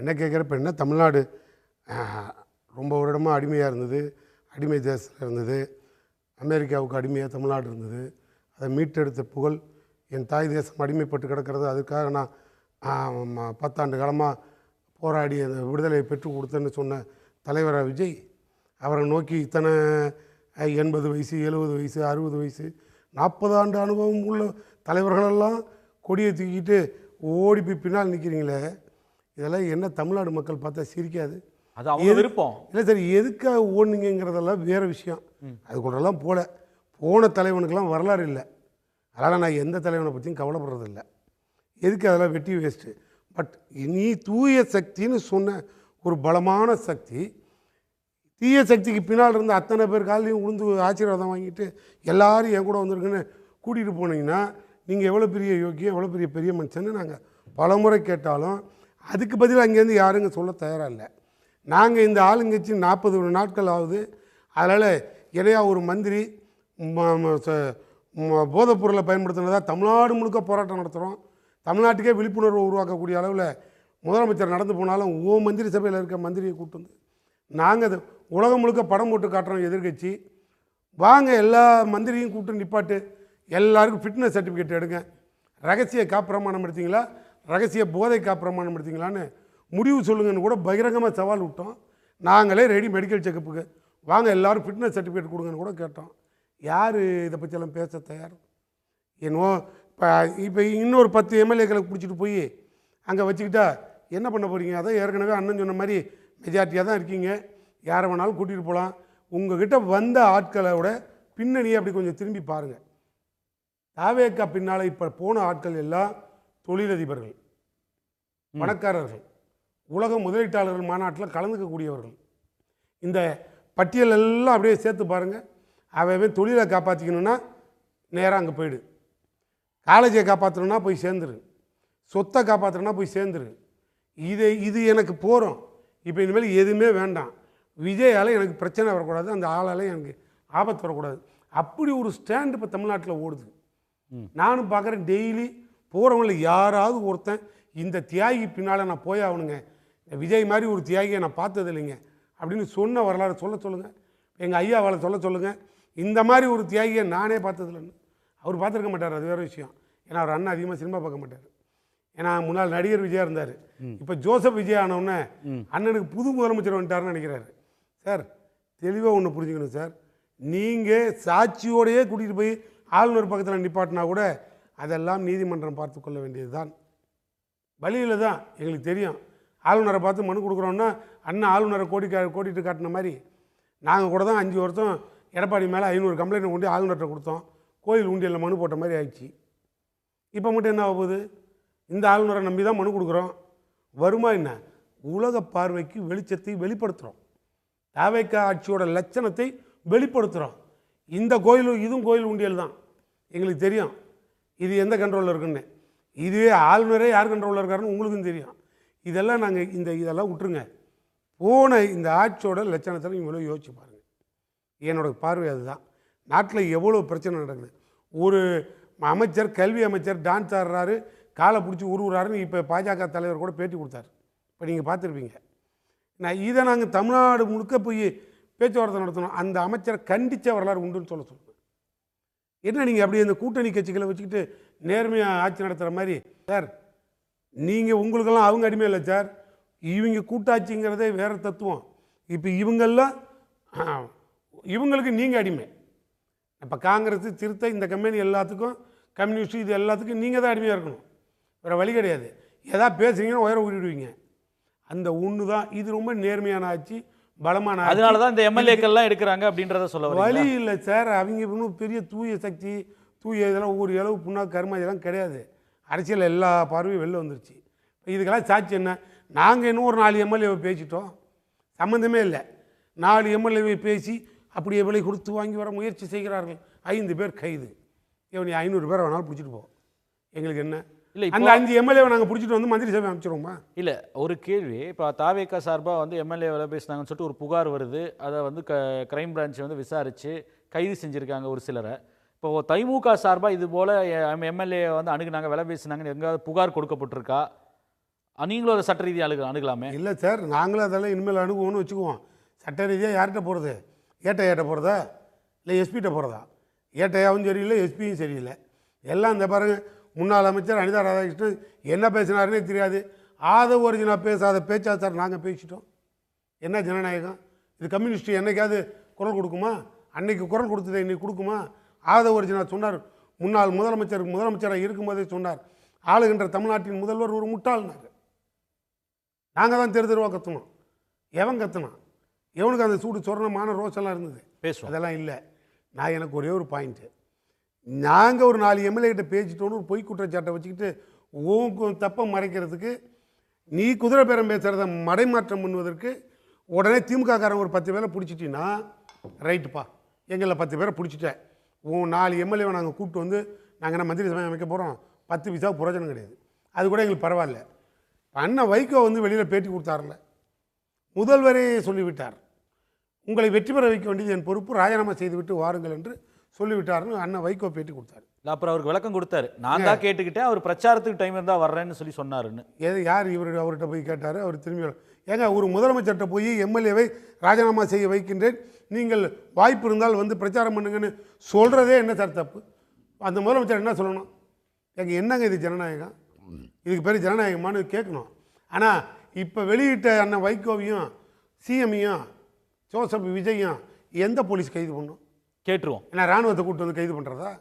என்ன கேட்குறப்ப என்ன தமிழ்நாடு ரொம்ப வருடமாக அடிமையாக இருந்தது, அடிமை தேசத்தில் இருந்தது, அமெரிக்காவுக்கு அடிமையாக தமிழ்நாடு இருந்தது. அதை மீட்டெடுத்த புகழ் என் தாய் தேசம் அடிமைப்பட்டு கிடக்கிறது. அதுக்காக நான் 10 ஆண்டு காலமாக போராடி அந்த விடுதலையை பெற்றுக் கொடுத்தேன்னு சொன்ன தலைவராக விஜய், அவரை நோக்கி இத்தனை 80 வயசு 70 வயசு 60 வயசு 40 ஆண்டு அனுபவம் உள்ள தலைவர்களெல்லாம் கொடியை தூக்கிட்டு ஓடி போய் பின்னால் நிற்கிறீங்களே, இதெல்லாம் என்ன தமிழ்நாடு மக்கள் பார்த்தா சிரிக்காது? அது அவங்க விருப்பம் இல்லை சார், எதுக்காக ஓடுனீங்கிறதெல்லாம் வேறு விஷயம். அது கூடலாம் போன தலைவனுக்கெல்லாம் வரலாறு இல்லை. அதனால் நான் எந்த தலைவனை பற்றியும் கவலைப்படுறதில்லை. எதுக்கு அதெல்லாம் வெட்டி வேஸ்ட்டு. பட் நீ தூய சக்தின்னு சொன்ன ஒரு பலமான சக்தி, தீய சக்திக்கு பின்னால் இருந்த அத்தனை பேர் காலையும் உளுந்து ஆசீர்வாதம் வாங்கிட்டு எல்லாரும் என் கூட வந்திருக்குன்னு கூட்டிகிட்டு போனீங்கன்னா நீங்கள் எவ்வளோ பெரிய யோக்கியம், எவ்வளோ பெரிய மனுஷன்னு நாங்கள் பலமுறை கேட்டாலும் அதுக்கு பதில் அங்கேருந்து யாருங்க சொல்ல தயாராக இல்லை. நாங்கள் இந்த ஆளுங்கட்சி 40 நாட்கள் ஆகுது. அதனால் இடையா ஒரு மந்திரி போதைப் பொருளை பயன்படுத்தினதா தமிழ்நாடு முழுக்க போராட்டம் நடத்துகிறோம். தமிழ்நாட்டுக்கே விழிப்புணர்வு உருவாக்கக்கூடிய அளவில் முதலமைச்சர் நடந்து போனாலும் மந்திரி சபையில் இருக்க மந்திரியை கூப்பிட்டு வந்து நாங்கள் அது உலகம் முழுக்க படம் போட்டு காட்டுறோம். எதிர்கட்சி வாங்க, எல்லா மந்திரியும் கூப்பிட்டு நிப்பாட்டு, எல்லாருக்கும் ஃபிட்னஸ் சர்டிஃபிகேட் எடுங்க, ரகசிய காப்பிரமாணம் எடுத்தீங்களா, ரகசிய போதை காப்பிரமாணம் எடுத்தீங்களான்னு முடிவு சொல்லுங்கன்னு கூட பகிரங்கமாக சவால் விட்டோம். நாங்களே ரெடி மெடிக்கல் செக்கப்புக்கு வாங்க, எல்லோரும் ஃபிட்னஸ் சர்டிஃபிகேட் கொடுங்கன்னு கூட கேட்டோம். யார் இதை பற்றியெல்லாம் பேச தயார்? என்னவோ இப்போ இன்னொரு 10 எம்எல்ஏக்களை பிடிச்சிட்டு போய் அங்கே வச்சுக்கிட்டா என்ன பண்ண போகிறீங்க? அதான் ஏற்கனவே அண்ணன் சொன்ன மாதிரி மெஜாரிட்டியாக தான் இருக்கீங்க, யாரை வேணாலும் கூட்டிகிட்டு போகலாம். உங்ககிட்ட வந்த ஆட்களோட பின்னணியை அப்படி கொஞ்சம் திரும்பி பாருங்கள். தாவேக்கா பின்னால் இப்போ போன ஆட்கள் எல்லாம் தொழிலதிபர்கள், பணக்காரர்கள், உலக முதலீட்டாளர்கள் மாநாட்டில் கலந்துக்கக்கூடியவர்கள். இந்த பட்டியல் எல்லாம் அப்படியே சேர்த்து பாருங்கள். அவன் தொழிலை காப்பாற்றிக்கணுன்னா நேராக அங்கே போயிடு, காலேஜை காப்பாற்றணுன்னா போய் சேர்ந்துரு, சொத்தை காப்பாற்றணுன்னா போய் சேர்ந்துரு. இது எனக்கு போகிறோம். இப்போ இனிமேல் எதுவுமே வேண்டாம். விஜயால் எனக்கு பிரச்சனை வரக்கூடாது, அந்த ஆளால் எனக்கு ஆபத்து வரக்கூடாது. அப்படி ஒரு ஸ்டாண்டு இப்போ தமிழ்நாட்டில் ஓடுது. நானும் பார்க்குறேன், டெய்லி போகிறவங்கள யாராவது ஒருத்தன் இந்த தியாகி பின்னால் நான் போய் ஆகணுங்க, விஜய் மாதிரி ஒரு தியாகியை நான் பார்த்தது இல்லைங்க அப்படின்னு சொன்ன வரலாறு சொல்லுங்கள். எங்கள் ஐயாவால் சொல்லுங்கள், இந்த மாதிரி ஒரு தியாகியை நானே பார்த்ததில்லைன்னு. அவர் பார்த்துருக்க மாட்டார், அது வேறு விஷயம். ஏன்னா அவர் அண்ணன் அதிகமாக சினிமா பார்க்க மாட்டார். ஏன்னா முன்னாள் நடிகர் விஜயா இருந்தார். இப்போ ஜோசப் விஜய் ஆனவுடனே அண்ணனுக்கு புது முதலமைச்சர் வந்துட்டாருன்னு நினைக்கிறாரு. சார், தெளிவாக ஒன்று புரிஞ்சுக்கணும் சார், நீங்கள் சாட்சியோடையே கூட்டிகிட்டு போய் ஆளுநர் பக்கத்தில் நிப்பாட்டினா கூட அதெல்லாம் நீதிமன்றம் பார்த்து கொள்ள வேண்டியது தான். வழியில் தான் எங்களுக்கு தெரியும். ஆளுநரை பார்த்து மனு கொடுக்குறோன்னா அண்ணன் ஆளுநரை கோடிட்டு காட்டின மாதிரி நாங்கள் கூட தான் 5 வருஷம் எடப்பாடி மேலே 500 கம்ப்ளைண்ட் கொண்டு ஆளுநர்கிட்ட கொடுத்தோம். கோயில் உண்டியலில் மனு போட்ட மாதிரி ஆயிடுச்சு. இப்போ மட்டும் என்ன ஆகுது? இந்த ஆளுநரை நம்பி தான் மனு கொடுக்குறோம். வருமா என்ன? உலக பார்வைக்கு வெளிச்சத்தை வெளிப்படுத்துகிறோம். தாவேக்கா ஆட்சியோட லட்சணத்தை வெளிப்படுத்துகிறோம். இந்த இதுவும் கோயில் உண்டியல் தான். எங்களுக்கு தெரியும் இது எந்த கண்ட்ரோலில் இருக்குன்னு. இதுவே ஆளுநரே யார் கண்ட்ரோலில் இருக்காருன்னு உங்களுக்கும் தெரியும். இதெல்லாம் நாங்கள் இதெல்லாம் விட்டுருங்க. போன இந்த ஆட்சியோட லட்சணத்தில் இவ்வளோ யோசிச்சு பாருங்கள். என்னோட பார்வை அதுதான். நாட்டில் எவ்வளோ பிரச்சனை நடக்குது. ஒரு அமைச்சர், கல்வி அமைச்சர் டான்ஸ் ஆடுறாரு, காலை பிடிச்சி உருவுறாருன்னு இப்போ பாஜக தலைவர் கூட பேட்டி கொடுத்தாரு. இப்போ நீங்கள் பார்த்துருப்பீங்க. இதை நாங்கள் தமிழ்நாடு முழுக்க போய் பேச்சுவார்த்தை நடத்தணும். அந்த அமைச்சரை கண்டித்த வரலாறு உண்டுன்னு சொல்லுங்கள். என்ன நீங்கள் அப்படி இந்த கூட்டணி கட்சிகளை வச்சுக்கிட்டு நேர்மையாக ஆட்சி நடத்துகிற மாதிரி? சார், நீங்கள் உங்களுக்கெல்லாம் அவங்க அடிமை இல்லை சார். இவங்க கூட்டாட்சிங்கிறதே வேறு தத்துவம். இப்போ இவங்களுக்கு நீங்கள் அடிமை. இப்போ காங்கிரஸ், சிறுத்தை, இந்த கம்பெனி எல்லாத்துக்கும், கம்யூனிஸ்ட், இது எல்லாத்துக்கும் நீங்கள் தான் அடிமையாக இருக்கணும். வேறு வழி கிடையாது. எதாவது பேசுகிறீங்கன்னா உயர ஊறிடுவீங்க. அந்த ஒன்று தான். இது ரொம்ப நேர்மையான ஆட்சி, பலமான ஆட்சி. அதனால தான் இந்த எம்எல்ஏக்கள்லாம் எடுக்கிறாங்க அப்படின்றத சொல்ல வழி இல்லை சார். அவங்க இன்னும் பெரிய தூய சக்தி, தூய இதெல்லாம் ஒரு அளவு புண்ணாக்கு கருமா இதெல்லாம் கிடையாது. அரசியல் எல்லா பார்வையும் வெளில வந்துருச்சு. இதுக்கெல்லாம் சாட்சி என்ன? நாங்கள் இன்னும் ஒரு 4 எம்எல்ஏவை பேசிட்டோம், சம்மந்தமே இல்லை. 4 எம்எல்ஏவை பேசி அப்படியே விலை கொடுத்து வாங்கி வர முயற்சி செய்கிறார்கள். 5 பேர் கைது. இவன் 500 பேரை வேணாலும் பிடிச்சிட்டு போவோம், எங்களுக்கு என்ன? இல்லை, அந்த 5 எம்எல்ஏவை நாங்கள் பிடிச்சிட்டு வந்து மந்திரி சபை அமைச்சிருவோமா? இல்லை, ஒரு கேள்வி. இப்போ தாவேக்கா சார்பாக வந்து எம்எல்ஏவில் பேசினாங்கன்னு சொல்லிட்டு ஒரு புகார் வருது. அதை வந்து கிரைம் பிரான்ச் வந்து விசாரித்து கைது செஞ்சுருக்காங்க ஒரு சிலரை. இப்போ திமுக சார்பாக இது போல் எம்எல்ஏ வந்து அணுகுனாங்க, விலை பேசினாங்கன்னு எங்கேயாவது புகார் கொடுக்கப்பட்டிருக்கா? நீங்களும் அதை சட்ட ரீதியாக அணுகலாமே. இல்லை சார், நாங்களும் அதெல்லாம் இனிமேல் அணுகுவோம்னு வச்சுக்குவோம். சட்ட ரீதியாக யார்கிட்ட போகிறது? ஏட்ட போகிறதா இல்லை எஸ்பிகிட்ட போகிறதா? ஏட்டையாவும் சரியில்லை, எஸ்பியும் சரியில்லை. எல்லாம் இந்த பாருங்க, முன்னாள் அமைச்சர் அனிதா ராதாகிருஷ்ணன் என்ன பேசினாருன்னே தெரியாது. ஆதவ ஒரிஜினா பேசாத பேச்சா சார் நாங்கள் பேசிட்டோம். என்ன ஜனநாயகம் இது? கம்யூனிஸ்ட் என்னைக்காவது குரல் கொடுக்குமா? அன்னைக்கு குரல் கொடுத்ததை இன்னைக்கு கொடுக்குமா? ஆதவ ஒரிஜினா சொன்னார், முன்னாள் முதலமைச்சராக இருக்கும்போதே சொன்னார், ஆளுகின்ற தமிழ்நாட்டின் முதல்வர் ஒரு முட்டாள்னார். நாங்கள் தான் தெருவா கத்தணும். எவன் கத்தணும்? எவனுக்கு அந்த சூடு சொரணமான ரோஸெல்லாம் இருந்தது? பேசுவோம். அதெல்லாம் இல்லை. நான் எனக்கு ஒரே ஒரு பாயிண்ட்டு, நாங்கள் ஒரு 4 எம்எல்ஏ கிட்ட பேசிட்டோன்னு ஒரு பொய் குற்றச்சாட்டை வச்சுக்கிட்டு உன் தப்பை மறைக்கிறதுக்கு, நீ குதிரை பேரம் பேசுகிறத மடைமாற்றம் பண்ணுவதற்கு உடனே திமுககாரன் ஒரு 10 பேரை பிடிச்சிட்டின்னா ரைட்டுப்பா, எங்களை 10 பேரை பிடிச்சிட்டேன், உன் 4 எம்எல்ஏவை நாங்கள் கூப்பிட்டு வந்து நாங்கள் என்ன மந்திரி சபை அமைக்க போகிறோம், 10 பைசாவுக்கு பிரயோஜனம் கிடையாது. அது கூட எங்களுக்கு பரவாயில்ல. அண்ணன் வைகோ வந்து வெளியில் பேட்டி கொடுத்தார்ல, முதல்வரே சொல்லிவிட்டார், உங்களை வெற்றி பெற வைக்க வேண்டியது என் பொறுப்பு, ராஜினாமா செய்துவிட்டு வாருங்கள் என்று சொல்லிவிட்டார்னு அண்ணன் வைகோ பேட்டி கொடுத்தாரு. அப்புறம் அவருக்கு விளக்கம் கொடுத்தாரு, நான் தான் கேட்டுக்கிட்டேன், அவர் பிரச்சாரத்துக்கு டைம் இருந்தால் வர்றேன்னு சொல்லி சொன்னாருன்னு. யார் அவர்கிட்ட போய் கேட்டார்? அவர் திரும்பி ஏங்க ஒரு முதலமைச்சர்கிட்ட போய் எம்எல்ஏவை ராஜினாமா செய்ய வைக்கின்றேன், நீங்கள் வாய்ப்பு இருந்தால் வந்து பிரச்சாரம் பண்ணுங்கன்னு சொல்கிறதே என்ன சார் தப்பு? அந்த முதலமைச்சர் என்ன சொல்லணும்? என்னங்க இது ஜனநாயகம்? இதுக்கு பேர் ஜனநாயகமானு கேட்கணும். ஆனால் இப்போ வெளியிட்ட அண்ணன் வைகோவையும் சிஎம்மையும் ஜோசப் விஜயும் எந்த போலீஸ் கைது பண்ணும்? கேட்டுருவோம். ஏன்னா இராணுவத்தை கூப்பிட்டு வந்து கைது பண்ணுறதா?